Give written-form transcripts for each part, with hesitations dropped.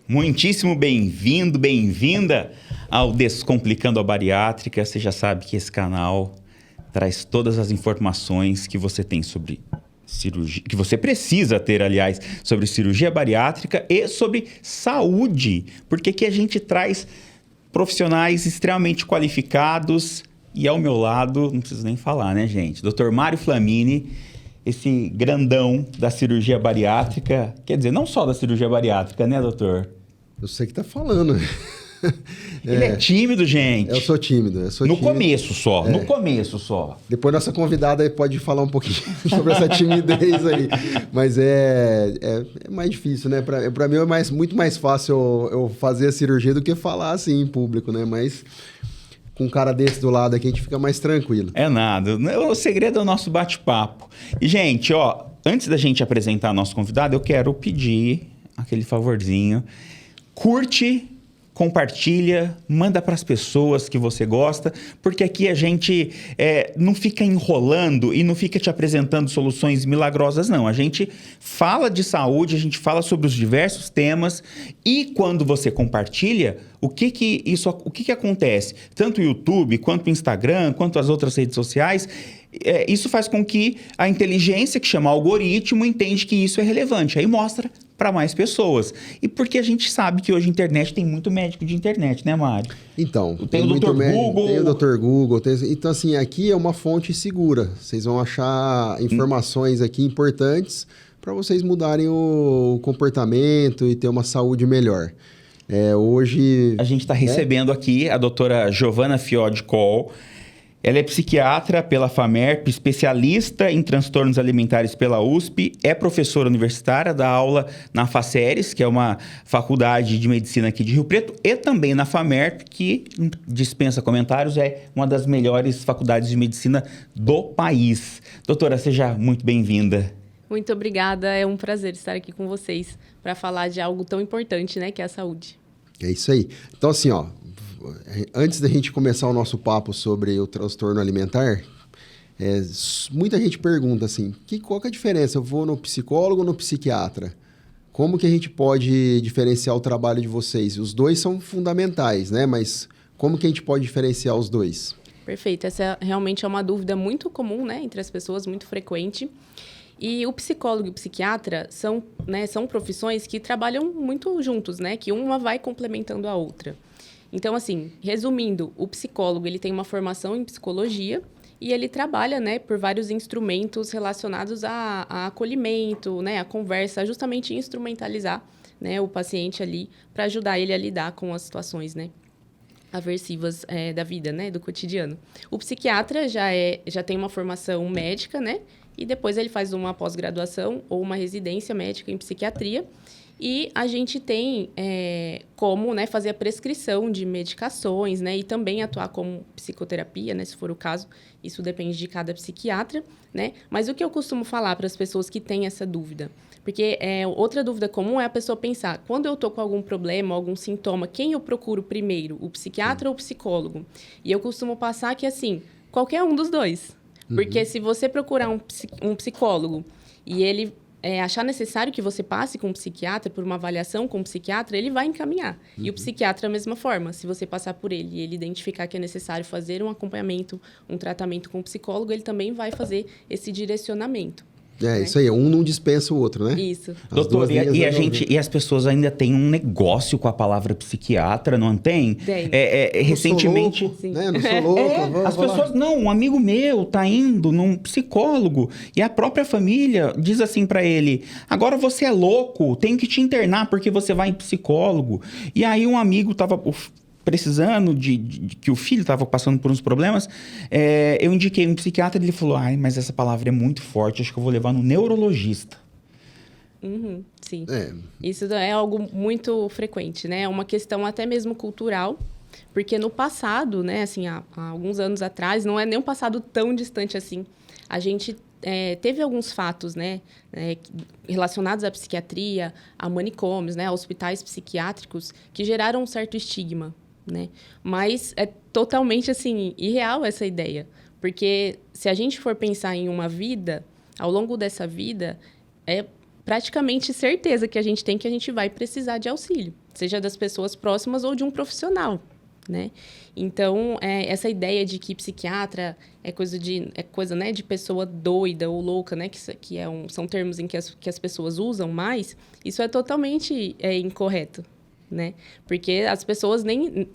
Muitíssimo bem-vindo, bem-vinda ao Descomplicando a Bariátrica. Você já sabe que esse canal traz todas as informações que você tem sobre cirurgia, que você precisa ter, aliás, sobre cirurgia bariátrica e sobre saúde, porque aqui a gente traz profissionais extremamente qualificados e ao meu lado, não preciso nem falar, né, gente? Dr. Mário Flamini, esse grandão da cirurgia bariátrica, quer dizer, não só da cirurgia bariátrica, né, doutor? Eu sei que tá falando. Ele é tímido, gente. Eu sou tímido. No começo só. Depois nossa convidada aí pode falar um pouquinho sobre essa timidez aí. Mas é mais difícil, né? Pra mim é muito mais fácil eu fazer a cirurgia do que falar assim em público, né? Mas com um cara desse do lado aqui a gente fica mais tranquilo. É nada. O segredo é o nosso bate-papo. E, gente, ó, antes da gente apresentar nosso convidado, eu quero pedir aquele favorzinho. Curte, compartilha, manda para as pessoas que você gosta, porque aqui a gente não fica enrolando e não fica te apresentando soluções milagrosas, não. A gente fala de saúde, a gente fala sobre os diversos temas e quando você compartilha, o que acontece? Tanto o YouTube, quanto o Instagram, quanto as outras redes sociais, isso faz com que a inteligência, que chama algoritmo, entende que isso é relevante. Aí mostra para mais pessoas. E porque a gente sabe que hoje a internet tem muito médico de internet, né, Mário? Então, tem o Dr. Google. Tem o Dr. Google. Então, assim, aqui é uma fonte segura. Vocês vão achar informações aqui importantes para vocês mudarem o comportamento e ter uma saúde melhor. Hoje... A gente está recebendo aqui a doutora Giovana Fiode-Coll. Ela é psiquiatra pela FAMERP, especialista em transtornos alimentares pela USP, é professora universitária, dá aula na FACERES, que é uma faculdade de medicina aqui de Rio Preto, e também na FAMERP, que dispensa comentários, é uma das melhores faculdades de medicina do país. Doutora, seja muito bem-vinda. Muito obrigada, é um prazer estar aqui com vocês para falar de algo tão importante, né, que é a saúde. É isso aí. Então, assim, ó, antes da gente começar o nosso papo sobre o transtorno alimentar, muita gente pergunta assim, qual que é a diferença? Eu vou no psicólogo ou no psiquiatra? Como que a gente pode diferenciar o trabalho de vocês? Os dois são fundamentais, né? Mas como que a gente pode diferenciar os dois? Perfeito. Essa realmente é uma dúvida muito comum, né, entre as pessoas, muito frequente. E o psicólogo e o psiquiatra são profissões que trabalham muito juntos, né? Que uma vai complementando a outra. Então, assim, resumindo, o psicólogo ele tem uma formação em psicologia e ele trabalha, né, por vários instrumentos relacionados a acolhimento, né, a conversa, justamente instrumentalizar, né, o paciente ali para ajudar ele a lidar com as situações, né, aversivas da vida, né, do cotidiano. O psiquiatra já tem uma formação médica, né, e depois ele faz uma pós-graduação ou uma residência médica em psiquiatria. E a gente tem como, né, fazer a prescrição de medicações, né, e também atuar como psicoterapia, né, se for o caso. Isso depende de cada psiquiatra, né? Mas o que eu costumo falar para as pessoas que têm essa dúvida? Porque outra dúvida comum é a pessoa pensar, quando eu estou com algum problema, algum sintoma, quem eu procuro primeiro, o psiquiatra ou o psicólogo? E eu costumo passar que, assim, qualquer um dos dois. Porque se você procurar um psicólogo e ele achar necessário que você passe com um psiquiatra, por uma avaliação com um psiquiatra, ele vai encaminhar. E o psiquiatra, da mesma forma, se você passar por ele e ele identificar que é necessário fazer um acompanhamento, um tratamento com o psicólogo, ele também vai fazer esse direcionamento. Isso aí, um não dispensa o outro, né? Isso. Doutor, e as pessoas ainda têm um negócio com a palavra psiquiatra, não tem? Tem. Recentemente... Sou louco, né? Não sou louco. As pessoas... Não, um amigo meu tá indo num psicólogo e a própria família diz assim pra ele, agora você é louco, tem que te internar porque você vai em psicólogo. E aí um amigo tava... precisando de que o filho estava passando por uns problemas, eu indiquei um psiquiatra e ele falou, mas essa palavra é muito forte, acho que eu vou levar no neurologista. Sim. Isso é algo muito frequente, né? É uma questão até mesmo cultural, porque no passado, né, assim, há alguns anos atrás, não é nem um passado tão distante assim, a gente teve alguns fatos, né, relacionados à psiquiatria, a manicômios, né, a hospitais psiquiátricos, que geraram um certo estigma, né? Mas é totalmente, assim, irreal essa ideia. Porque se a gente for pensar em uma vida, ao longo dessa vida, é praticamente certeza que a gente vai precisar de auxílio, seja das pessoas próximas ou de um profissional, né? Então, essa ideia de que psiquiatra é coisa, né, de pessoa doida ou louca, né, são termos em que as pessoas usam mais, isso é totalmente incorreto, né? Porque as pessoas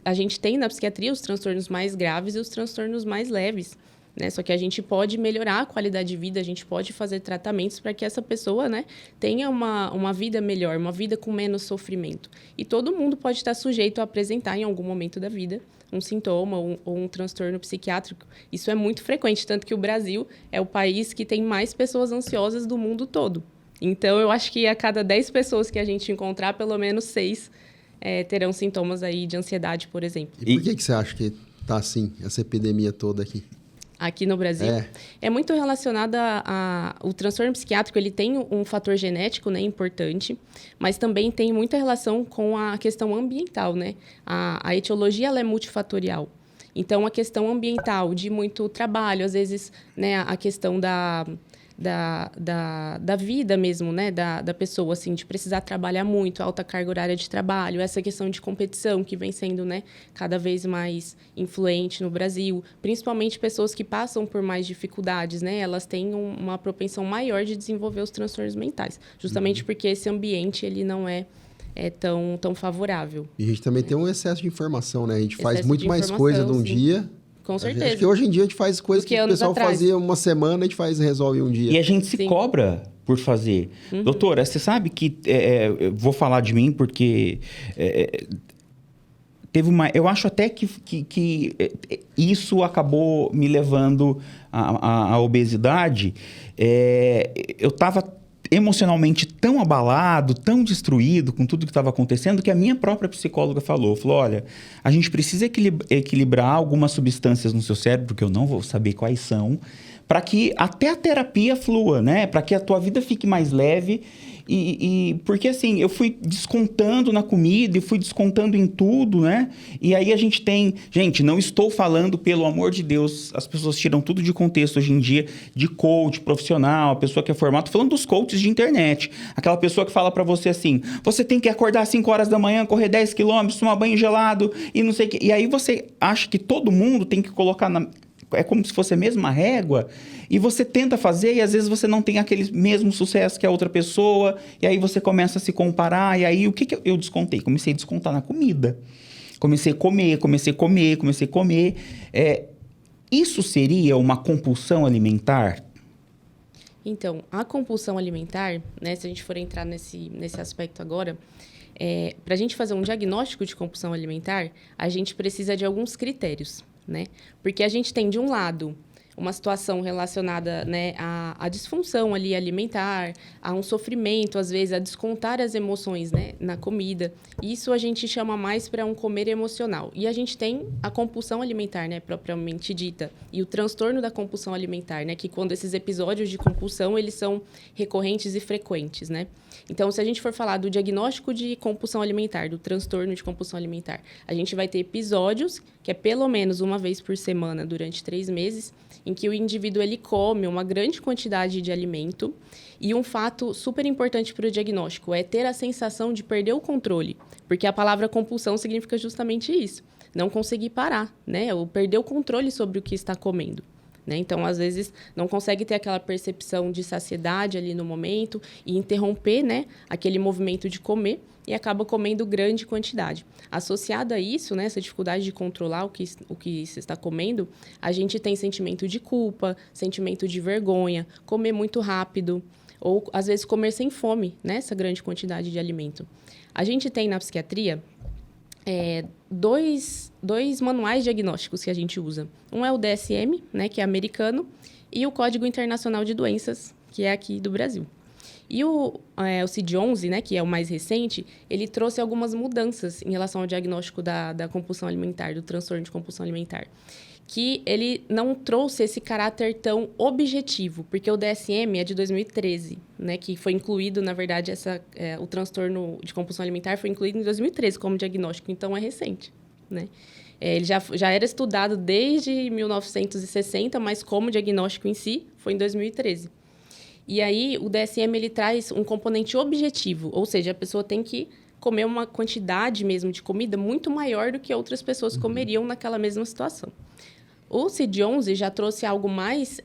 a gente tem na psiquiatria os transtornos mais graves e os transtornos mais leves, né? Só que a gente pode melhorar a qualidade de vida, a gente pode fazer tratamentos para que essa pessoa, né, tenha uma vida melhor, uma vida com menos sofrimento. E todo mundo pode estar sujeito a apresentar em algum momento da vida um sintoma ou um transtorno psiquiátrico. Isso é muito frequente, tanto que o Brasil é o país que tem mais pessoas ansiosas do mundo todo. Então, eu acho que a cada 10 pessoas que a gente encontrar, pelo menos 6 terão sintomas aí de ansiedade, por exemplo. E por que você acha que tá assim, essa epidemia toda aqui? Aqui no Brasil, é muito relacionada o transtorno psiquiátrico, ele tem um fator genético, né, importante, mas também tem muita relação com a questão ambiental, né? A etiologia, ela é multifatorial. Então, a questão ambiental de muito trabalho, às vezes, né, a questão da vida mesmo, né, da pessoa, assim, de precisar trabalhar muito, alta carga horária de trabalho, essa questão de competição que vem sendo, né, cada vez mais influente no Brasil, principalmente pessoas que passam por mais dificuldades, né, elas têm uma propensão maior de desenvolver os transtornos mentais, justamente porque esse ambiente, ele não é tão favorável. E a gente também tem um excesso de informação, né? A gente faz Excesso muito de mais coisa num sim. dia. Com certeza. Acho que hoje em dia a gente faz coisas que o pessoal fazia uma semana, a gente resolve um dia. E a gente se cobra por fazer. Doutora, você sabe que... eu vou falar de mim porque... teve uma... Eu acho até que isso acabou me levando à obesidade. Eu estava emocionalmente tão abalado, tão destruído com tudo que estava acontecendo, que a minha própria psicóloga falou, olha, a gente precisa equilibrar algumas substâncias no seu cérebro, que eu não vou saber quais são, para que até a terapia flua, né? Para que a tua vida fique mais leve. Porque assim, eu fui descontando na comida e fui descontando em tudo, né? E aí a gente tem... Gente, não estou falando, pelo amor de Deus, as pessoas tiram tudo de contexto hoje em dia, de coach profissional, a pessoa que é formada. Tô falando dos coaches de internet. Aquela pessoa que fala pra você assim, você tem que acordar às 5 horas da manhã, correr 10 quilômetros, tomar banho gelado e não sei o quê. E aí você acha que todo mundo tem que colocar é como se fosse a mesma régua, e você tenta fazer, e às vezes você não tem aquele mesmo sucesso que a outra pessoa, e aí você começa a se comparar, e aí o que eu descontei? Comecei a descontar na comida. Comecei a comer. Isso seria uma compulsão alimentar? Então, a compulsão alimentar, né, se a gente for entrar nesse aspecto agora, para a gente fazer um diagnóstico de compulsão alimentar, a gente precisa de alguns critérios, né? Porque a gente tem, de um lado, uma situação relacionada, né, à disfunção ali alimentar, a um sofrimento, às vezes, a descontar as emoções, né, na comida. Isso a gente chama mais para um comer emocional. E a gente tem a compulsão alimentar, né, propriamente dita, e o transtorno da compulsão alimentar, né, que quando esses episódios de compulsão, eles são recorrentes e frequentes, né? Então, se a gente for falar do diagnóstico de compulsão alimentar, do transtorno de compulsão alimentar, a gente vai ter episódios, que é pelo menos uma vez por semana durante 3 meses, em que o indivíduo ele come uma grande quantidade de alimento. E um fato super importante para o diagnóstico é ter a sensação de perder o controle, porque a palavra compulsão significa justamente isso, não conseguir parar, né? Ou perder o controle sobre o que está comendo. Né? Então, às vezes, não consegue ter aquela percepção de saciedade ali no momento e interromper, né, aquele movimento de comer e acaba comendo grande quantidade. Associado a isso, né, essa dificuldade de controlar o que se está comendo, a gente tem sentimento de culpa, sentimento de vergonha, comer muito rápido ou, às vezes, comer sem fome, né, essa grande quantidade de alimento. A gente tem na psiquiatria dois manuais diagnósticos que a gente usa. Um é o DSM, né, que é americano, e o Código Internacional de Doenças, que é aqui do Brasil. E o CID-11, né, que é o mais recente, ele trouxe algumas mudanças em relação ao diagnóstico da compulsão alimentar, do transtorno de compulsão alimentar, que ele não trouxe esse caráter tão objetivo, porque o DSM é de 2013, né, que foi incluído, na verdade, o transtorno de compulsão alimentar foi incluído em 2013 como diagnóstico, então é recente, né? Ele já era estudado desde 1960, mas como diagnóstico em si foi em 2013. E aí, o DSM, ele traz um componente objetivo, ou seja, a pessoa tem que comer uma quantidade mesmo de comida muito maior do que outras pessoas comeriam naquela mesma situação. O CID-11 já trouxe algo mais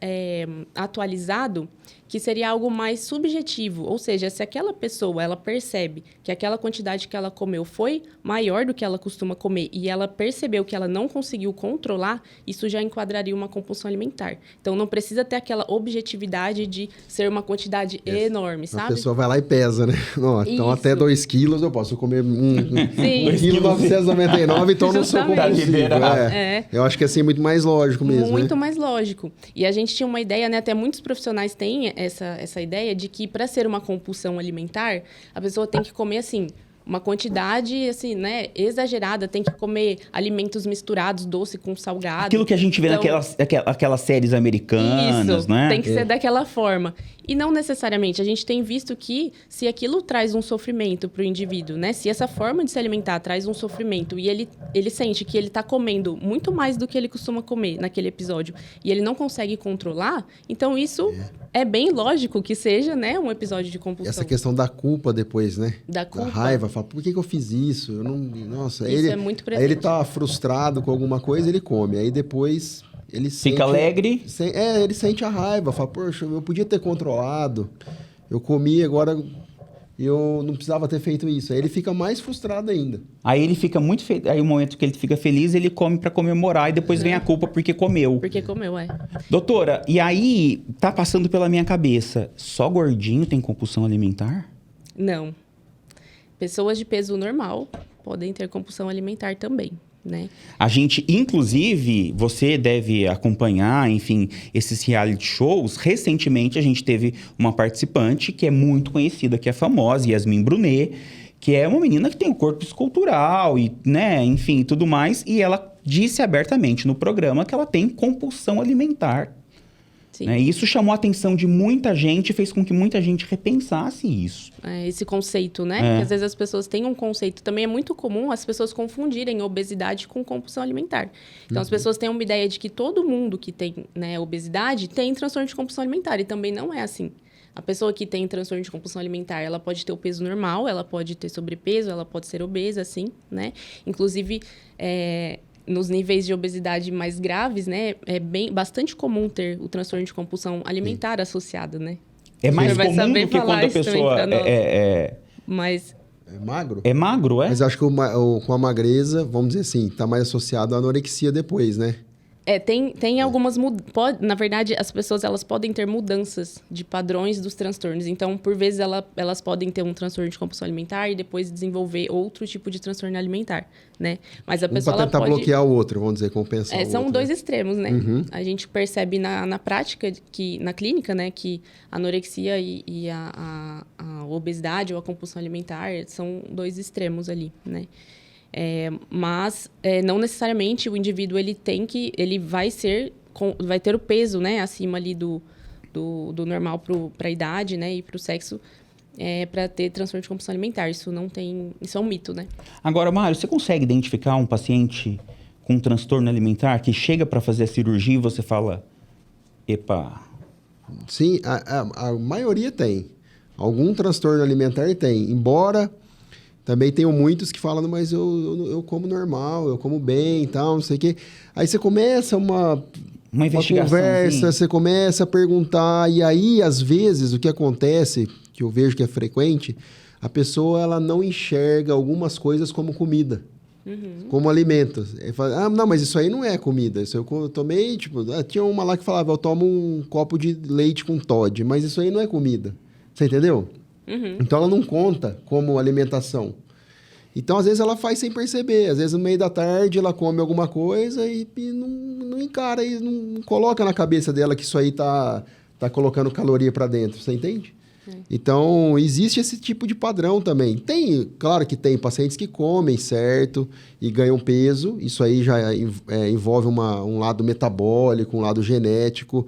atualizado, que seria algo mais subjetivo. Ou seja, se aquela pessoa ela percebe que aquela quantidade que ela comeu foi maior do que ela costuma comer e ela percebeu que ela não conseguiu controlar, isso já enquadraria uma compulsão alimentar. Então, não precisa ter aquela objetividade de ser uma quantidade enorme, sabe? A pessoa vai lá e pesa, né? Não, então, até 2 quilos eu posso comer 1,999 kg, então não sou compulsivo. Eu acho que assim é muito mais lógico mesmo. Muito mais lógico. E a gente tinha uma ideia, né? Até muitos profissionais têm essa ideia de que para ser uma compulsão alimentar, a pessoa tem que comer assim uma quantidade assim, né, exagerada, tem que comer alimentos misturados, doce com salgado. Aquilo que a gente vê aquelas séries americanas, isso, né? Tem que ser daquela forma. E não necessariamente. A gente tem visto que se aquilo traz um sofrimento para o indivíduo, né? Se essa forma de se alimentar traz um sofrimento e ele sente que ele está comendo muito mais do que ele costuma comer naquele episódio e ele não consegue controlar, então isso é bem lógico que seja, né, um episódio de compulsão. Essa questão da culpa depois, né? Da culpa. Da raiva, fala, por que eu fiz isso? Eu não... Nossa, isso é muito presente. Aí ele tá frustrado com alguma coisa, ele come. Aí depois... Ele fica alegre. Ele sente a raiva. Fala, poxa, eu podia ter controlado. Eu comi, agora eu não precisava ter feito isso. Aí ele fica mais frustrado ainda. Aí ele fica muito feliz. Aí o momento que ele fica feliz, ele come para comemorar. E depois vem a culpa porque comeu. Porque comeu, Doutora, e aí tá passando pela minha cabeça. Só gordinho tem compulsão alimentar? Não. Pessoas de peso normal podem ter compulsão alimentar também. Né? A gente, inclusive, você deve acompanhar, enfim, esses reality shows. Recentemente, a gente teve uma participante que é muito conhecida, que é famosa, Yasmin Brunet, que é uma menina que tem um corpo escultural e, né, enfim, tudo mais. E ela disse abertamente no programa que ela tem compulsão alimentar. Né? E isso chamou a atenção de muita gente e fez com que muita gente repensasse isso. Esse conceito, né? Porque às vezes as pessoas têm um conceito. Também é muito comum as pessoas confundirem obesidade com compulsão alimentar. Então, as pessoas têm uma ideia de que todo mundo que tem, né, obesidade tem transtorno de compulsão alimentar. E também não é assim. A pessoa que tem transtorno de compulsão alimentar, ela pode ter o peso normal, ela pode ter sobrepeso, ela pode ser obesa, assim, né? Inclusive... nos níveis de obesidade mais graves, né, é bastante comum ter o transtorno de compulsão alimentar associado, né? É mais comum do que quando a pessoa Mas... É magro? É magro, é? Mas acho que com a magreza, vamos dizer assim, tá mais associado à anorexia depois, né? Tem algumas... Na verdade, as pessoas elas podem ter mudanças de padrões dos transtornos. Então, por vezes, elas podem ter um transtorno de compulsão alimentar e depois desenvolver outro tipo de transtorno alimentar, né? Mas a pessoa pra tentar bloquear o outro, vamos dizer, compensar o outro. São dois extremos, né? A gente percebe na prática, na clínica, né? Que a anorexia e a obesidade ou a compulsão alimentar são dois extremos ali, né? Mas não necessariamente o indivíduo ele vai ter o peso, né, acima ali do normal para a idade, né, e para o sexo para ter transtorno de compulsão alimentar. Isso é um mito, né? Agora, Mário, você consegue identificar um paciente com transtorno alimentar que chega para fazer a cirurgia e você fala, epa... Sim, a maioria tem. Algum transtorno alimentar tem, embora... Também tenho muitos que falam, mas eu como normal, eu como bem e tal, não sei o quê. Aí você começa uma conversa, você começa a perguntar, e aí, às vezes, o que acontece, que eu vejo que é frequente, a pessoa ela não enxerga algumas coisas como comida, como alimento. Ele fala, não, mas isso aí não é comida. Isso eu tomei, tipo, tinha uma lá que falava, eu tomo um copo de leite com Toddy, mas isso aí não é comida. Você entendeu? Então, ela não conta como alimentação. Então, às vezes, ela faz sem perceber. Às vezes, no meio da tarde, ela come alguma coisa e não encara, e não coloca na cabeça dela que isso aí tá colocando caloria para dentro. Você entende? Então, existe esse tipo de padrão também. Claro que tem pacientes que comem certo e ganham peso. Isso aí já envolve um lado metabólico, um lado genético.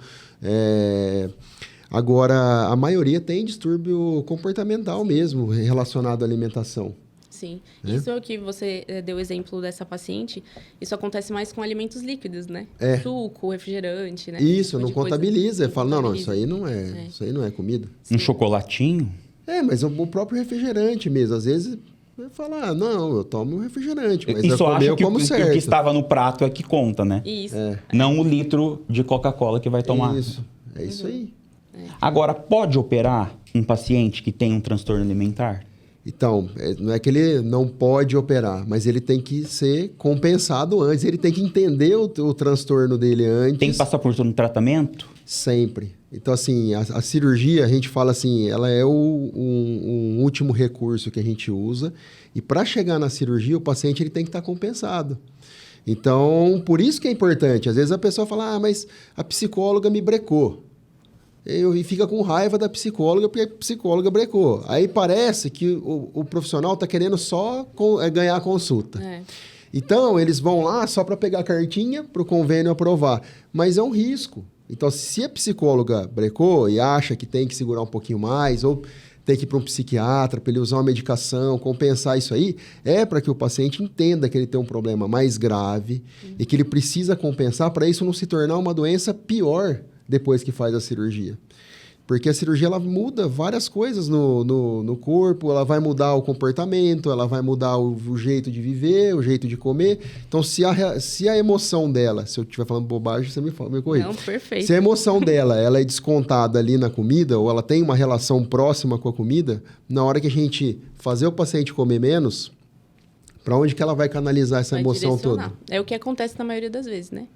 Agora, a maioria tem distúrbio comportamental mesmo relacionado à alimentação. Sim. Né? Isso é o que você deu exemplo dessa paciente. Isso acontece mais com alimentos líquidos, né? É. Suco, refrigerante, né? Isso, Esse tipo não de coisa. contabiliza. Fala, não, contabiliza. isso aí não é, isso aí não é comida. Um chocolatinho? Mas o próprio refrigerante mesmo. Às vezes, vai falar, não, eu tomo um refrigerante, mas E eu só acha eu que como o certo. que estava no prato é que conta, né? Isso. Não o litro de Coca-Cola que vai tomar. Isso, é isso aí. Agora, pode operar um paciente que tem um transtorno alimentar? Então, não é que ele não pode operar, mas ele tem que ser compensado antes, ele tem que entender o transtorno dele antes. Tem que passar por todo um tratamento? Sempre. Então, assim, a cirurgia, a gente fala assim, ela é um último recurso que a gente usa. E para chegar na cirurgia, o paciente ele tem que estar compensado. Então, por isso que é importante. Às vezes a pessoa fala, mas a psicóloga me brecou. E fica com raiva da psicóloga porque a psicóloga brecou. Aí parece que o profissional está querendo só ganhar a consulta. Então, eles vão lá só para pegar a cartinha para o convênio aprovar. Mas é um risco. Então, se a psicóloga brecou e acha que tem que segurar um pouquinho mais, ou tem que ir para um psiquiatra para ele usar uma medicação, compensar isso aí, é para que o paciente entenda que ele tem um problema mais grave e que ele precisa compensar para isso não se tornar uma doença pior depois que faz a cirurgia. Porque a cirurgia ela muda várias coisas no corpo, ela vai mudar o comportamento, ela vai mudar o jeito de viver, o jeito de comer. Então, se a emoção dela, se eu estiver falando bobagem, você me corrige. Não, perfeito. Se a emoção dela ela é descontada ali na comida, ou ela tem uma relação próxima com a comida, na hora que a gente fazer o paciente comer menos, para onde que ela vai canalizar essa emoção toda? É o que acontece na maioria das vezes, né?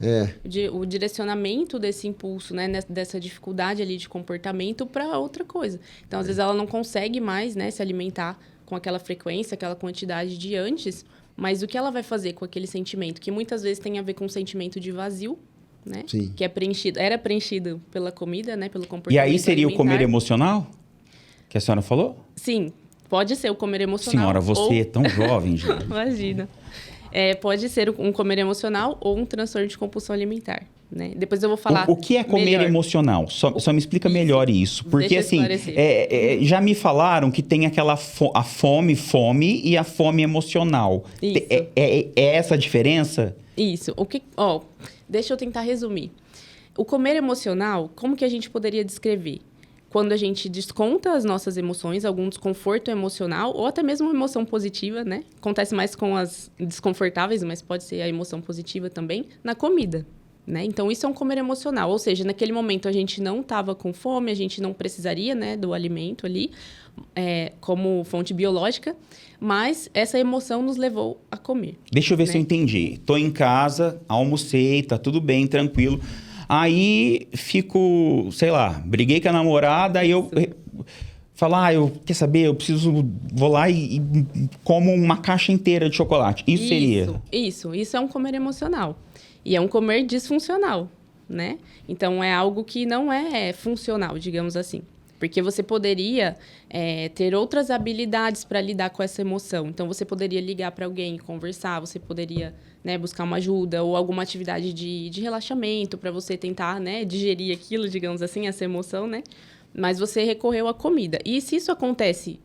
O direcionamento desse impulso, né? Dessa dificuldade ali de comportamento para outra coisa. Então, às vezes, ela não consegue mais, né, se alimentar com aquela frequência, aquela quantidade de antes, mas o que ela vai fazer com aquele sentimento, que muitas vezes tem a ver com um sentimento de vazio, né? Sim. Que era preenchido pela comida, né? Pelo comportamento E aí seria alimentar. o comer emocional? Que a senhora falou? Sim. Pode ser o comer emocional. Senhora, você é tão jovem, gente. Imagina. Pode ser um comer emocional ou um transtorno de compulsão alimentar, né? Depois eu vou falar O que é comer melhor. Emocional? Só me explica melhor isso. Porque, Deixa eu assim, esclarecer. já me falaram que tem aquela a fome e a fome emocional. Isso. É essa a diferença? Isso. Deixa eu tentar resumir. O comer emocional, como que a gente poderia descrever? Quando a gente desconta as nossas emoções, algum desconforto emocional, ou até mesmo uma emoção positiva, né? Acontece mais com as desconfortáveis, mas pode ser a emoção positiva também, na comida, né? Então, isso é um comer emocional. Ou seja, naquele momento a gente não estava com fome, a gente não precisaria, né, do alimento ali, como fonte biológica, mas essa emoção nos levou a comer. Deixa eu ver né? se eu entendi. Tô em casa, almocei, tá tudo bem, tranquilo. Aí fico, sei lá, briguei com a namorada, aí eu falo, quer saber, vou lá e como uma caixa inteira de chocolate. Isso seria? Isso é um comer emocional. E é um comer disfuncional, né? Então, é algo que não é funcional, digamos assim. Porque você poderia ter outras habilidades para lidar com essa emoção. Então, você poderia ligar para alguém, conversar, você poderia, né, buscar uma ajuda ou alguma atividade de relaxamento para você tentar, né, digerir aquilo, digamos assim, essa emoção, né? Mas você recorreu à comida. E se isso acontece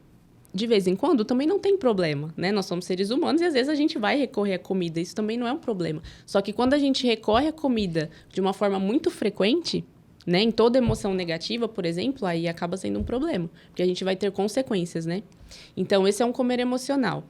de vez em quando, também não tem problema, né? Nós somos seres humanos e às vezes a gente vai recorrer à comida. Isso também não é um problema. Só que quando a gente recorre à comida de uma forma muito frequente, né, em toda emoção negativa, por exemplo, aí acaba sendo um problema, porque a gente vai ter consequências, né? Então, esse é um comer emocional.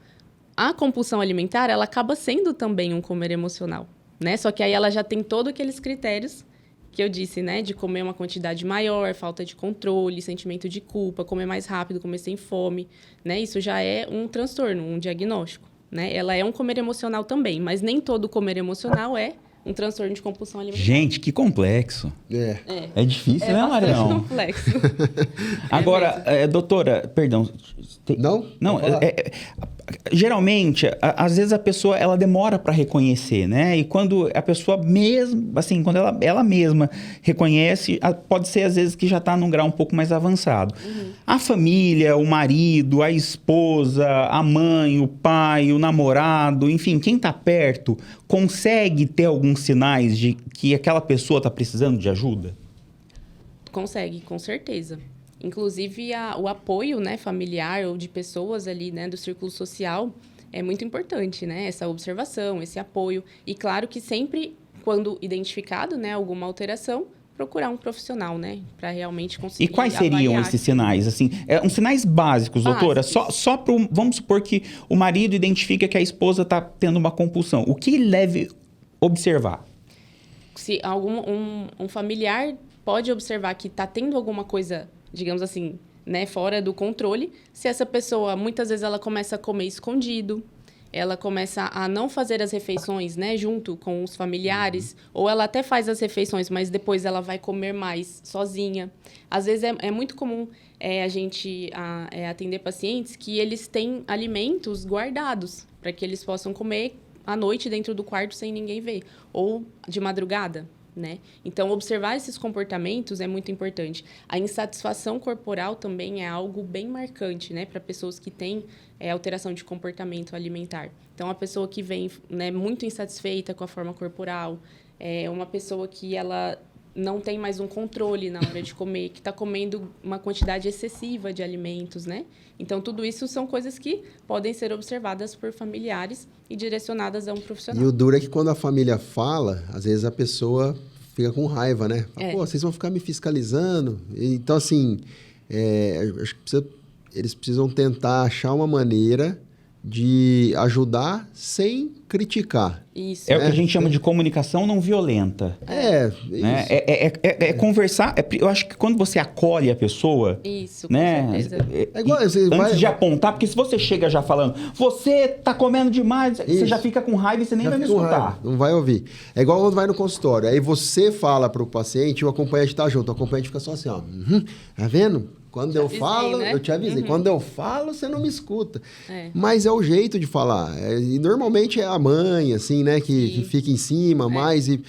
A compulsão alimentar, ela acaba sendo também um comer emocional, né? Só que aí ela já tem todos aqueles critérios que eu disse, né? De comer uma quantidade maior, falta de controle, sentimento de culpa, comer mais rápido, comer sem fome, né? Isso já é um transtorno, um diagnóstico, né? Ela é um comer emocional também, mas nem todo comer emocional é um transtorno de compulsão alimentar. Gente, que complexo. É difícil, né, Marião? É complexo. Agora, doutora, perdão. Não, geralmente, às vezes a pessoa ela demora para reconhecer, né? E quando a pessoa mesmo, assim, quando ela mesma reconhece, pode ser às vezes que já está num grau um pouco mais avançado. A família, o marido, a esposa, a mãe, o pai, o namorado, enfim, quem está perto, consegue ter alguns sinais de que aquela pessoa está precisando de ajuda? Consegue, com certeza. Inclusive, o apoio, né, familiar ou de pessoas ali, né, do círculo social é muito importante, né? Essa observação, esse apoio. E claro que sempre, quando identificado, né, alguma alteração, procurar um profissional, né, para realmente conseguir E quais seriam avaliar esses sinais? Assim, uns sinais básicos, doutora. Só para vamos supor que o marido identifica que a esposa está tendo uma compulsão. O que ele deve observar? Se um familiar pode observar que está tendo alguma coisa, digamos assim, né, fora do controle, se essa pessoa, muitas vezes ela começa a comer escondido, ela começa a não fazer as refeições, né, junto com os familiares, ou ela até faz as refeições, mas depois ela vai comer mais sozinha. Às vezes é muito comum a gente atender pacientes que eles têm alimentos guardados para que eles possam comer à noite dentro do quarto sem ninguém ver, ou de madrugada. Né? Então, observar esses comportamentos é muito importante. A insatisfação corporal também é algo bem marcante, né, para pessoas que têm alteração de comportamento alimentar. Então, a pessoa que vem, né, muito insatisfeita com a forma corporal, uma pessoa que ela não tem mais um controle na hora de comer, que está comendo uma quantidade excessiva de alimentos, né? Então, tudo isso são coisas que podem ser observadas por familiares e direcionadas a um profissional. E o duro é que quando a família fala, às vezes a pessoa fica com raiva, né? Fala, pô, vocês vão ficar me fiscalizando? Então, assim, acho que eles precisam tentar achar uma maneira de ajudar sem criticar. Isso. É o que a gente chama de comunicação não violenta. Né? É conversar. Eu acho que quando você acolhe a pessoa... Isso, né? com certeza. Igual, antes de apontar, porque se você chega já falando, você tá comendo demais, você já fica com raiva e você nem já vai me escutar. Raiva, não vai ouvir. É igual quando vai no consultório. Aí você fala pro paciente e o acompanhante tá junto. O acompanhante fica só assim, ó. Tá vendo? Quando eu falo, né? Eu te avisei. Quando eu falo, você não me escuta. Mas é o jeito de falar. E normalmente é a mãe, assim, né? Que fica em cima mais. E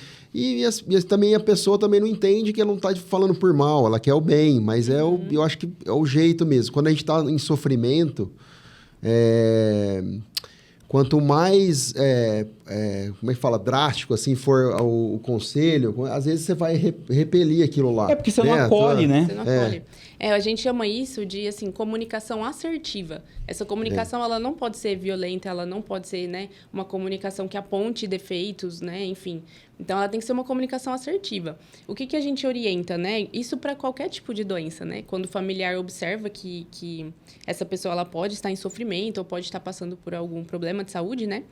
também a pessoa também não entende que ela não tá falando por mal. Ela quer o bem. Mas eu acho que é o jeito mesmo. Quando a gente tá em sofrimento... Quanto mais, como é que fala, drástico assim for o conselho, às vezes você vai repelir aquilo lá. É porque você não acolhe, né? Você não acolhe. A gente chama isso de, assim, comunicação assertiva. Essa comunicação, ela não pode ser violenta, ela não pode ser, né, uma comunicação que aponte defeitos, né, enfim. Então, ela tem que ser uma comunicação assertiva. O que a gente orienta, né? Isso para qualquer tipo de doença, né? Quando o familiar observa que essa pessoa ela pode estar em sofrimento ou pode estar passando por algum problema de saúde, né?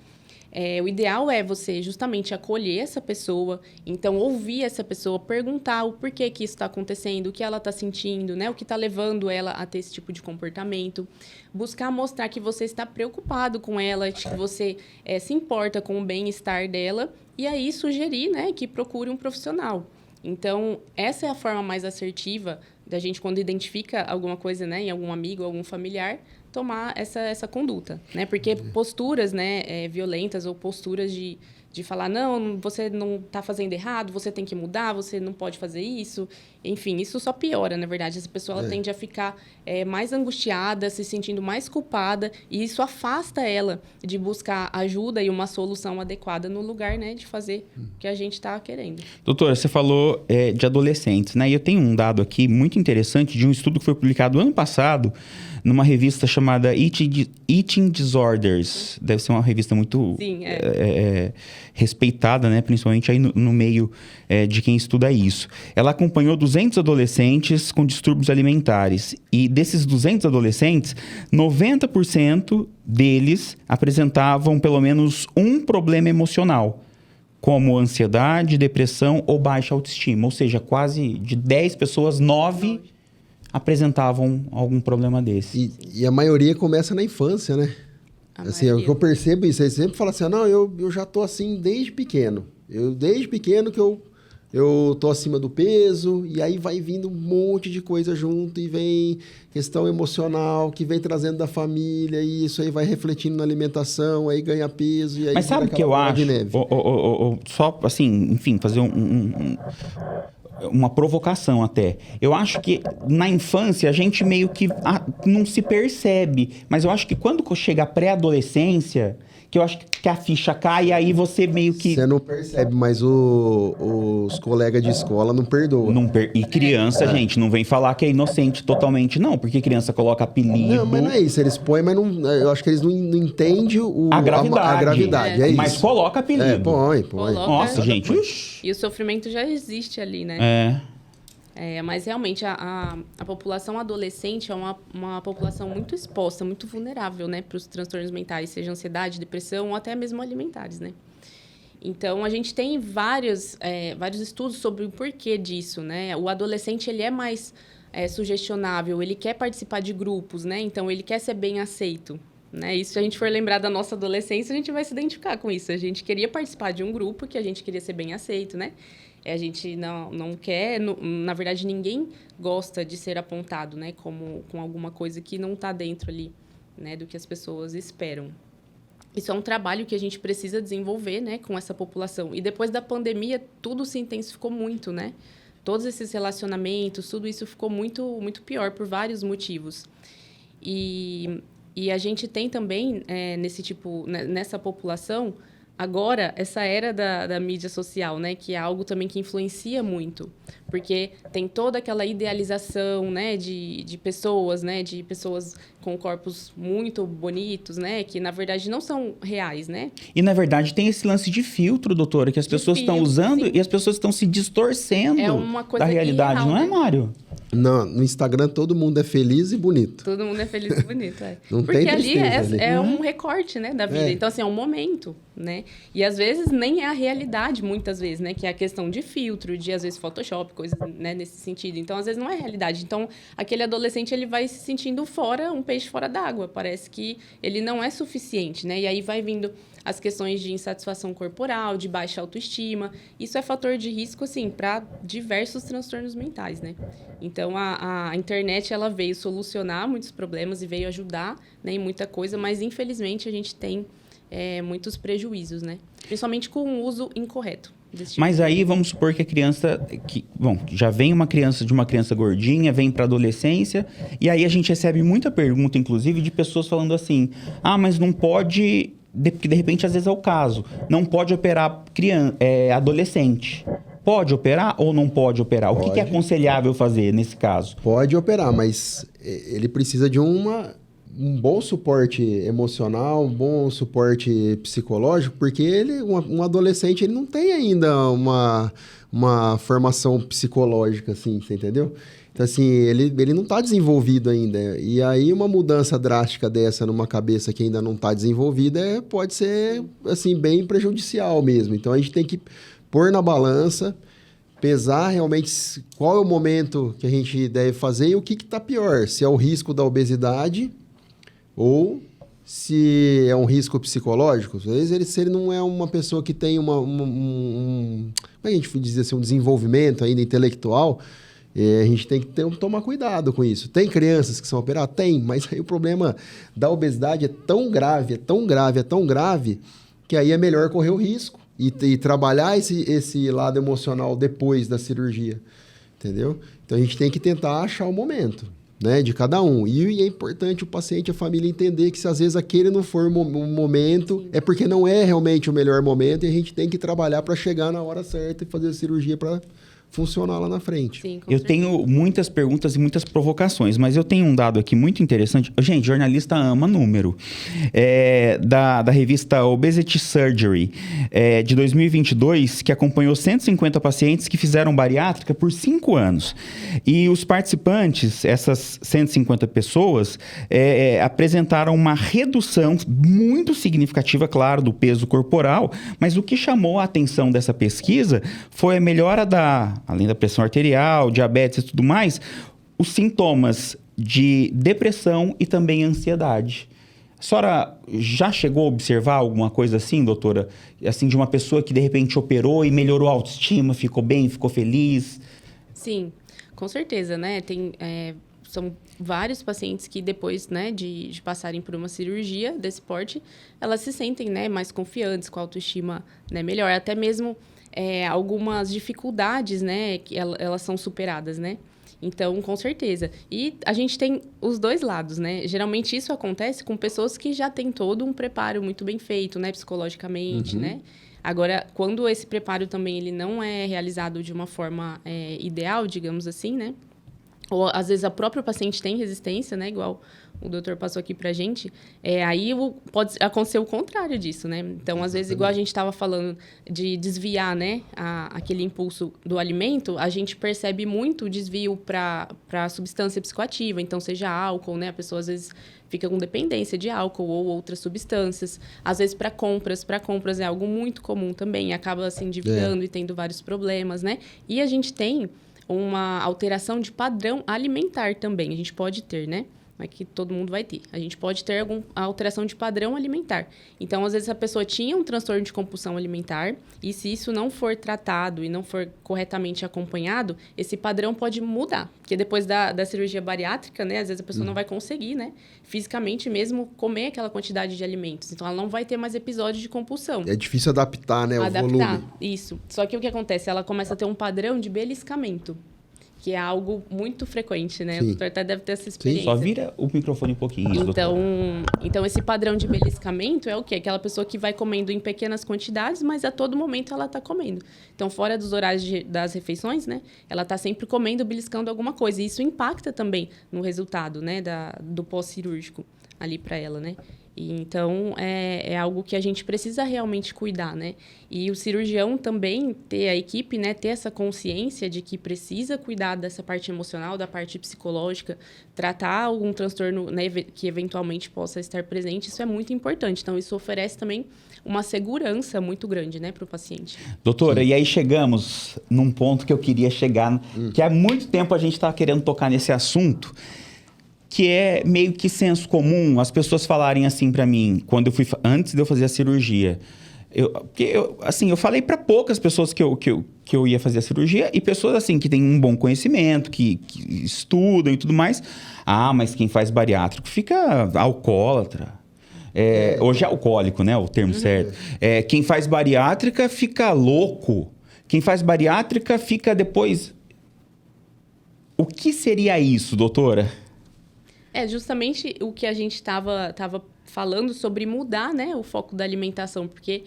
O ideal é você justamente acolher essa pessoa, então ouvir essa pessoa, perguntar o porquê que isso está acontecendo, o que ela está sentindo, né? O que está levando ela a ter esse tipo de comportamento. Buscar mostrar que você está preocupado com ela, que você se importa com o bem-estar dela e aí sugerir, né, que procure um profissional. Então, essa é a forma mais assertiva da gente, quando identifica alguma coisa, né, em algum amigo, algum familiar, tomar essa conduta, né? Porque posturas, né, violentas ou posturas de falar, não, você não está fazendo errado, você tem que mudar, você não pode fazer isso. Enfim, isso só piora, na verdade. Essa pessoa ela tende a ficar mais angustiada, se sentindo mais culpada, e isso afasta ela de buscar ajuda e uma solução adequada no lugar, né, de fazer o que a gente está querendo. Doutora, você falou de adolescentes, né? E eu tenho um dado aqui muito interessante de um estudo que foi publicado ano passado numa revista chamada Eating Disorders. Deve ser uma revista muito respeitada, né? Principalmente aí no meio de quem estuda isso. Ela acompanhou 200 adolescentes com distúrbios alimentares. E desses 200 adolescentes, 90% deles apresentavam pelo menos um problema emocional, como ansiedade, depressão ou baixa autoestima. Ou seja, quase de 10 pessoas, 9 apresentavam algum problema desse. E a maioria começa na infância, né? Assim, o que eu percebo isso, aí sempre fala assim, não, eu já tô assim desde pequeno. Desde pequeno que eu tô acima do peso, e aí vai vindo um monte de coisa junto, e vem questão emocional, que vem trazendo da família, e isso aí vai refletindo na alimentação, aí ganha peso, e aí... Mas sabe o que eu acho? Só, assim, enfim, fazer uma provocação até. Eu acho que na infância a gente meio que não se percebe, mas eu acho que quando chega a pré-adolescência, que eu acho que a ficha cai e aí você meio que... Você não percebe, mas os colegas de escola não perdoam. E criança, gente, não vem falar que é inocente totalmente, não. Porque criança coloca apelido... Não, mas não é isso. Eles põem, mas não, eu acho que eles não entendem a gravidade. A gravidade, é isso. Mas coloca apelido. Põe. Coloca. Nossa, gente. E o sofrimento já existe ali, né? Mas realmente a população adolescente é uma população muito exposta, muito vulnerável, né, para os transtornos mentais, seja ansiedade, depressão ou até mesmo alimentares, né? Então, a gente tem vários estudos sobre o porquê disso, né? O adolescente, ele é mais sugestionável, ele quer participar de grupos, né? Então, ele quer ser bem aceito, né? Isso, se a gente for lembrar da nossa adolescência, a gente vai se identificar com isso. A gente queria participar de um grupo que a gente queria ser bem aceito, né? A gente não quer... Na verdade, ninguém gosta de ser apontado, né? Com alguma coisa que não está dentro ali, né? Do que as pessoas esperam. Isso é um trabalho que a gente precisa desenvolver, né? Com essa população. E depois da pandemia, tudo se intensificou muito, né? Todos esses relacionamentos, tudo isso ficou muito, muito pior por vários motivos. E a gente tem também, nessa população... Agora, essa era da mídia social, né? Que é algo também que influencia muito. Porque tem toda aquela idealização, né? De pessoas, né? De pessoas com corpos muito bonitos, né? Que, na verdade, não são reais, né? E, na verdade, tem esse lance de filtro, doutora, que as pessoas estão usando, sim. E as pessoas estão se distorcendo da realidade, irreal, não é, né? Mário? Não, no Instagram todo mundo é feliz e bonito. Todo mundo é feliz e bonito, Não porque tem ali tristeza, é um recorte, né, da vida. Então, assim, é um momento, né? E, às vezes, nem é a realidade, muitas vezes, né? Que é a questão de filtro, de, às vezes, Photoshop, coisas, né, nesse sentido. Então, às vezes, não é a realidade. Então, aquele adolescente, ele vai se sentindo fora, um peixe fora d'água. Parece que ele não é suficiente, né? E aí vai vindo as questões de insatisfação corporal, de baixa autoestima. Isso é fator de risco, assim, para diversos transtornos mentais, né? Então, a internet, ela veio solucionar muitos problemas e veio ajudar, né, em muita coisa, mas, infelizmente, a gente tem muitos prejuízos, né? Principalmente com o uso incorreto desse tipo. Mas aí, vamos supor que a criança... já vem de uma criança gordinha, vem para adolescência, e aí a gente recebe muita pergunta, inclusive, de pessoas falando assim, mas não pode... Porque, de repente, às vezes é o caso. Não pode operar adolescente. Pode operar ou não pode operar? O que é aconselhável fazer nesse caso? Pode operar, mas ele precisa de um bom suporte emocional, um bom suporte psicológico, porque um adolescente ele não tem ainda uma formação psicológica, assim, você entendeu? Então, assim, ele não está desenvolvido ainda. E aí, uma mudança drástica dessa numa cabeça que ainda não está desenvolvida pode ser, assim, bem prejudicial mesmo. Então, a gente tem que pôr na balança, pesar realmente qual é o momento que a gente deve fazer e o que está pior. Se é o risco da obesidade ou se é um risco psicológico. Às vezes, se ele não é uma pessoa que tem como a gente diz assim, um desenvolvimento ainda intelectual... a gente tem que tomar cuidado com isso. Tem crianças que são operadas? Tem, mas aí o problema da obesidade é tão grave, que aí é melhor correr o risco e trabalhar esse lado emocional depois da cirurgia, entendeu? Então, a gente tem que tentar achar o momento, né, de cada um. E é importante o paciente, a família entender que se às vezes aquele não for um momento, é porque não é realmente o melhor momento e a gente tem que trabalhar para chegar na hora certa e fazer a cirurgia para funcionar lá na frente. Sim, eu tenho muitas perguntas e muitas provocações, mas eu tenho um dado aqui muito interessante. Gente, jornalista ama número. Da revista Obesity Surgery, de 2022, que acompanhou 150 pacientes que fizeram bariátrica por 5 anos. E os participantes, essas 150 pessoas, apresentaram uma redução muito significativa, claro, do peso corporal, mas o que chamou a atenção dessa pesquisa foi a melhora além da pressão arterial, diabetes e tudo mais, os sintomas de depressão e também ansiedade. A senhora já chegou a observar alguma coisa assim, doutora? Assim, de uma pessoa que de repente operou e melhorou a autoestima, ficou bem, ficou feliz? Sim, com certeza, né? São vários pacientes que depois, né, de passarem por uma cirurgia desse porte, elas se sentem, né, mais confiantes, com a autoestima, né, melhor. Até mesmo algumas dificuldades, né, que elas são superadas, né? Então, com certeza. E a gente tem os dois lados, né? Geralmente isso acontece com pessoas que já têm todo um preparo muito bem feito, né? Psicologicamente, né? Agora, quando esse preparo também ele não é realizado de uma forma ideal, digamos assim, né? Ou, às vezes, a própria paciente tem resistência, né? Igual o doutor passou aqui pra gente. Aí pode acontecer o contrário disso, né? Então, às vezes, igual a gente estava falando de desviar, né? Aquele impulso do alimento, a gente percebe muito o desvio para substância psicoativa. Então, seja álcool, né? A pessoa, às vezes, fica com dependência de álcool ou outras substâncias. Às vezes, para compras é algo muito comum também. Acaba se endividando e tendo vários problemas, né? E a gente tem uma alteração de padrão alimentar também. A gente pode ter, né? Não é que todo mundo vai ter. A gente pode ter alguma alteração de padrão alimentar. Então, às vezes, a pessoa tinha um transtorno de compulsão alimentar e se isso não for tratado e não for corretamente acompanhado, esse padrão pode mudar. Porque depois da cirurgia bariátrica, né? Às vezes, a pessoa não vai conseguir, né? Fisicamente mesmo, comer aquela quantidade de alimentos. Então, ela não vai ter mais episódio de compulsão. É difícil adaptar, né? O volume. Isso. Só que o que acontece? Ela começa a ter um padrão de beliscamento, que é algo muito frequente, né? Sim. O doutor até deve ter essa experiência. Só vira o microfone um pouquinho, doutor. Então, esse padrão de beliscamento é o quê? Aquela pessoa que vai comendo em pequenas quantidades, mas a todo momento ela está comendo. Então, fora dos horários das refeições, né? Ela está sempre comendo, beliscando alguma coisa. E isso impacta também no resultado, né? Do pós-cirúrgico ali para ela, né? E, então, é algo que a gente precisa realmente cuidar, né? E o cirurgião também ter a equipe, né? Ter essa consciência de que precisa cuidar dessa parte emocional, da parte psicológica, tratar algum transtorno, né, que eventualmente possa estar presente, isso é muito importante. Então, isso oferece também uma segurança muito grande, né, para o paciente. Doutora, e aí chegamos num ponto que eu queria chegar, que há muito tempo a gente estava querendo tocar nesse assunto, que é meio que senso comum as pessoas falarem assim para mim, antes de eu fazer a cirurgia. Eu falei para poucas pessoas que eu ia fazer a cirurgia e pessoas assim que têm um bom conhecimento, que estudam e tudo mais. Ah, mas quem faz bariátrico fica alcoólatra. Hoje é alcoólico, né? O termo certo. Quem faz bariátrica fica louco. Quem faz bariátrica fica depois... O que seria isso, doutora? Justamente o que a gente estava falando sobre mudar, né, o foco da alimentação, porque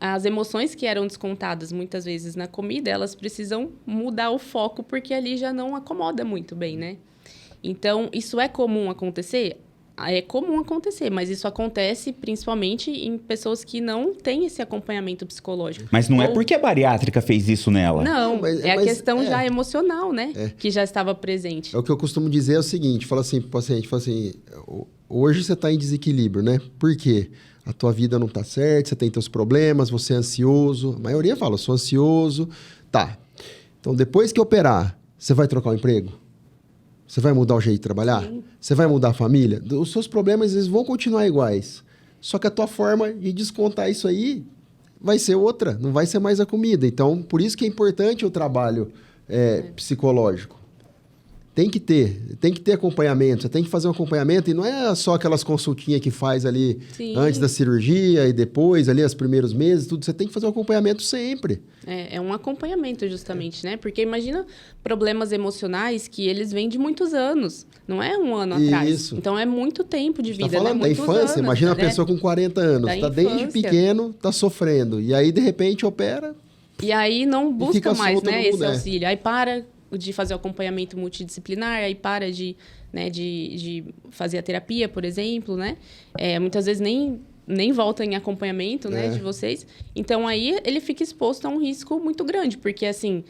as emoções que eram descontadas muitas vezes na comida, elas precisam mudar o foco, porque ali já não acomoda muito bem, né? Então, isso é comum acontecer? É comum acontecer, mas isso acontece principalmente em pessoas que não têm esse acompanhamento psicológico. Mas não é porque a bariátrica fez isso nela. Não, a questão já emocional, né? Que já estava presente. É o que eu costumo dizer é o seguinte, fala assim pro paciente, hoje você está em desequilíbrio, né? Por quê? A tua vida não está certa, você tem teus problemas, você é ansioso. A maioria fala, eu sou ansioso. Tá. Então, depois que operar, você vai trocar o emprego? Você vai mudar o jeito de trabalhar? Sim. Você vai mudar a família? Os seus problemas eles vão continuar iguais. Só que a tua forma de descontar isso aí vai ser outra, não vai ser mais a comida. Então, por isso que é importante o trabalho psicológico. Tem que ter acompanhamento. Você tem que fazer um acompanhamento e não é só aquelas consultinhas que faz ali antes da cirurgia e depois, ali, os primeiros meses, tudo. Você tem que fazer um acompanhamento sempre. É um acompanhamento, justamente, né? Porque imagina problemas emocionais que eles vêm de muitos anos. Não é um ano atrás. Isso. Então, é muito tempo de vida, tá falando né? da infância. Anos, imagina né? a pessoa com 40 anos. Está desde pequeno, está sofrendo. E aí, de repente, opera. E aí, não busca mais, né? Esse mundo, auxílio. Aí, para de fazer o acompanhamento multidisciplinar, aí para de fazer a terapia, por exemplo, né? Muitas vezes nem volta em acompanhamento, né, de vocês. Então, aí ele fica exposto a um risco muito grande, porque, assim,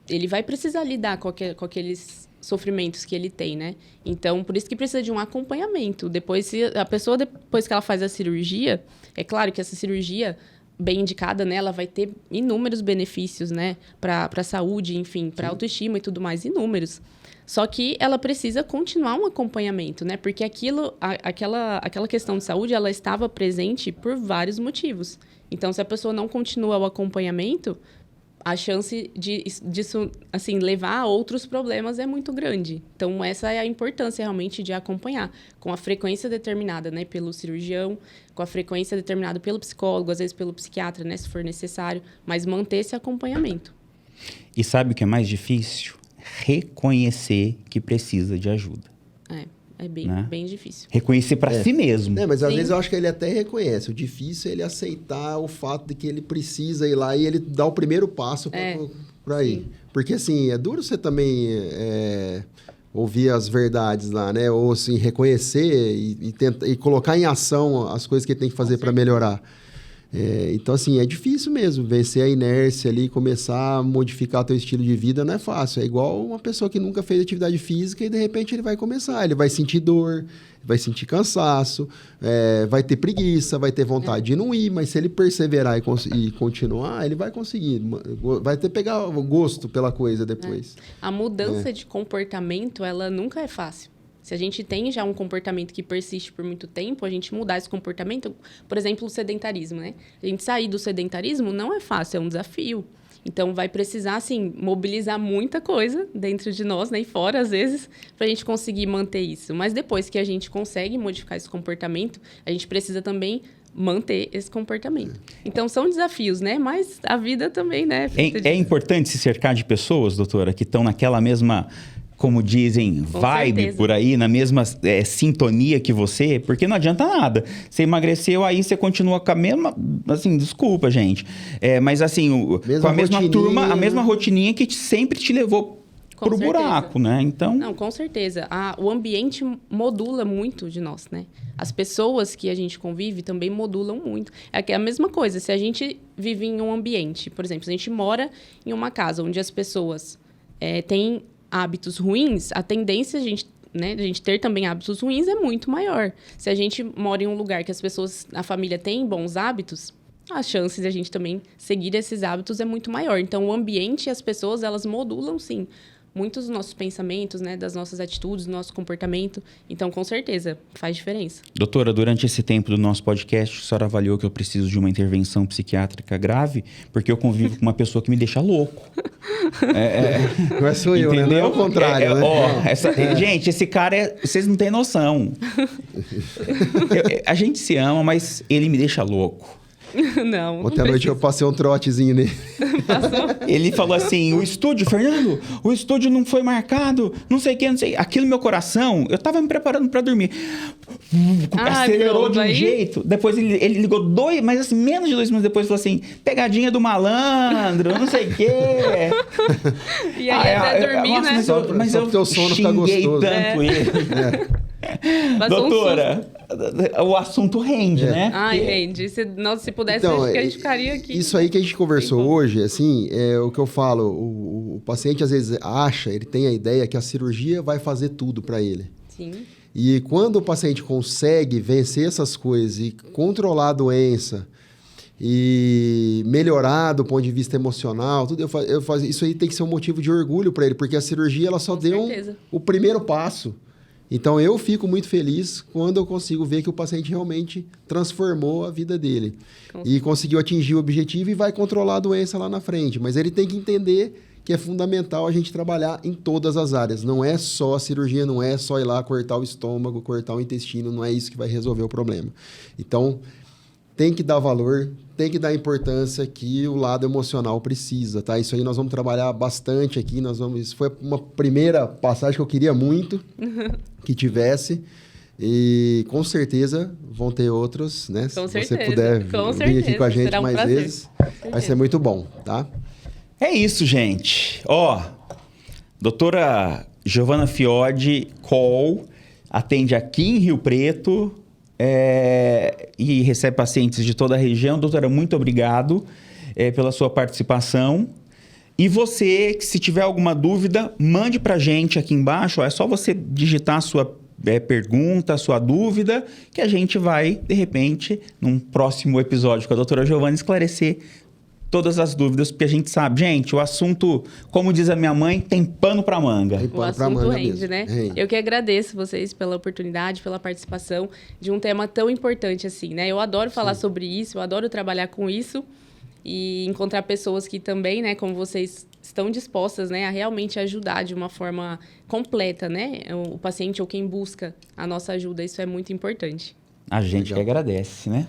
ele vai precisar lidar com aqueles sofrimentos que ele tem, né? Então, por isso que precisa de um acompanhamento. Depois que ela faz a cirurgia, é claro que essa cirurgia bem indicada, né, ela vai ter inúmeros benefícios, né, para a saúde, enfim, para a autoestima e tudo mais, inúmeros. Só que ela precisa continuar um acompanhamento, né, porque aquela questão de saúde, ela estava presente por vários motivos. Então, se a pessoa não continua o acompanhamento, a chance disso, assim, levar a outros problemas é muito grande. Então, essa é a importância, realmente, de acompanhar com a frequência determinada, né, pelo cirurgião, com a frequência determinada pelo psicólogo, às vezes pelo psiquiatra, né, se for necessário, mas manter esse acompanhamento. E sabe o que é mais difícil? reconhecer que precisa de ajuda. É bem, né? bem difícil. Reconhecer para si mesmo. Mas às Sim. vezes eu acho que ele até reconhece. O difícil é ele aceitar o fato de que ele precisa ir lá e ele dá o primeiro passo para ir. Sim. Porque, assim, é duro você também ouvir as verdades lá, né? Ou, assim, reconhecer e colocar em ação as coisas que ele tem que fazer para melhorar. Então, assim, é difícil mesmo. Vencer a inércia ali, começar a modificar o teu estilo de vida não é fácil. É igual uma pessoa que nunca fez atividade física e, de repente, ele vai começar. Ele vai sentir dor, vai sentir cansaço, vai ter preguiça, vai ter vontade de não ir, mas se ele perseverar e continuar, ele vai conseguir. Vai ter pegar o gosto pela coisa depois. A mudança de comportamento, ela nunca é fácil. Se a gente tem já um comportamento que persiste por muito tempo, a gente mudar esse comportamento, por exemplo, o sedentarismo, né? A gente sair do sedentarismo não é fácil, é um desafio. Então, vai precisar, assim, mobilizar muita coisa dentro de nós, né? E fora, às vezes, para a gente conseguir manter isso. Mas depois que a gente consegue modificar esse comportamento, a gente precisa também manter esse comportamento. Então, são desafios, né? Mas a vida também, né? É importante se cercar de pessoas, doutora, que estão naquela mesma, como dizem, vibe certeza. por aí, na mesma sintonia que você, porque não adianta nada. Você emagreceu, aí você continua com a mesma, assim, desculpa, gente, mas assim, com a mesma turma, a mesma rotininha que sempre te levou Com pro certeza. buraco, né? Então... Não, com certeza. O ambiente modula muito de nós, né? As pessoas que a gente convive também modulam muito. É a mesma coisa, se a gente vive em um ambiente, por exemplo, se a gente mora em uma casa onde as pessoas têm hábitos ruins, a tendência a gente ter também hábitos ruins é muito maior. Se a gente mora em um lugar que as pessoas, a família tem bons hábitos, as chances de a gente também seguir esses hábitos é muito maior. Então, o ambiente e as pessoas, elas modulam, sim, muitos dos nossos pensamentos, né, das nossas atitudes, do nosso comportamento. Então, com certeza, faz diferença. Doutora, durante esse tempo do nosso podcast, a senhora avaliou que eu preciso de uma intervenção psiquiátrica grave, porque eu convivo com uma pessoa que me deixa louco. Não é só eu, né? Não é o contrário, né? Gente, esse cara, vocês não têm noção. A gente se ama, mas ele me deixa louco. Não. Ontem à noite eu passei um trotezinho nele. Ele falou assim, Fernando, o estúdio não foi marcado, não sei o que, não sei. Aquilo no meu coração, eu tava me preparando pra dormir. Acelerou de um jeito. Depois ele ligou mas assim, menos de 2 minutos depois falou assim, pegadinha do malandro, não sei o quê. E aí até dormir, né? Mas eu teu sono fica xinguei gostoso. tanto ele. Doutora, o assunto rende, né? Ai, rende. Se pudesse, Então, acho que a gente ficaria aqui. Isso aí que a gente conversou hoje, assim, é o que eu falo. O paciente, às vezes, ele tem a ideia que a cirurgia vai fazer tudo para ele. Sim. E quando o paciente consegue vencer essas coisas e controlar a doença e melhorar do ponto de vista emocional, tudo, isso aí tem que ser um motivo de orgulho para ele, porque a cirurgia ela só deu o primeiro passo. Então, eu fico muito feliz quando eu consigo ver que o paciente realmente transformou a vida dele. E conseguiu atingir o objetivo e vai controlar a doença lá na frente. Mas ele tem que entender que é fundamental a gente trabalhar em todas as áreas. Não é só a cirurgia, não é só ir lá cortar o estômago, cortar o intestino, não é isso que vai resolver o problema. Então, tem que dar valor, tem que dar importância que o lado emocional precisa, tá? Isso aí nós vamos trabalhar bastante aqui, isso foi uma primeira passagem que eu queria muito que tivesse, e com certeza vão ter outros, né? Com Se certeza, você puder vir aqui com a gente mais vezes, vai ser muito bom, tá? É isso, gente. Doutora Giovana Fiode Coll atende aqui em Rio Preto, e recebe pacientes de toda a região. Doutora, muito obrigado pela sua participação. E você, se tiver alguma dúvida, mande pra gente aqui embaixo. É só você digitar a sua pergunta, a sua dúvida, que a gente vai, de repente, num próximo episódio com a doutora Giovana, esclarecer todas as dúvidas, porque a gente sabe, gente, o assunto, como diz a minha mãe, tem pano pra manga. O assunto rende, né? Eu que agradeço vocês pela oportunidade, pela participação de um tema tão importante assim, né? Eu adoro falar sobre isso, eu adoro trabalhar com isso e encontrar pessoas que também, né, como vocês, estão dispostas, né, a realmente ajudar de uma forma completa, né? O paciente ou quem busca a nossa ajuda, isso é muito importante. A gente que agradece, né?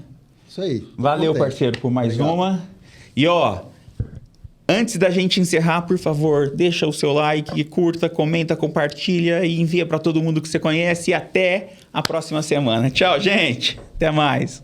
Isso aí. Valeu, parceiro, por mais uma. E Antes da gente encerrar, por favor, deixa o seu like, curta, comenta, compartilha e envia para todo mundo que você conhece. E até a próxima semana. Tchau, gente. Até mais.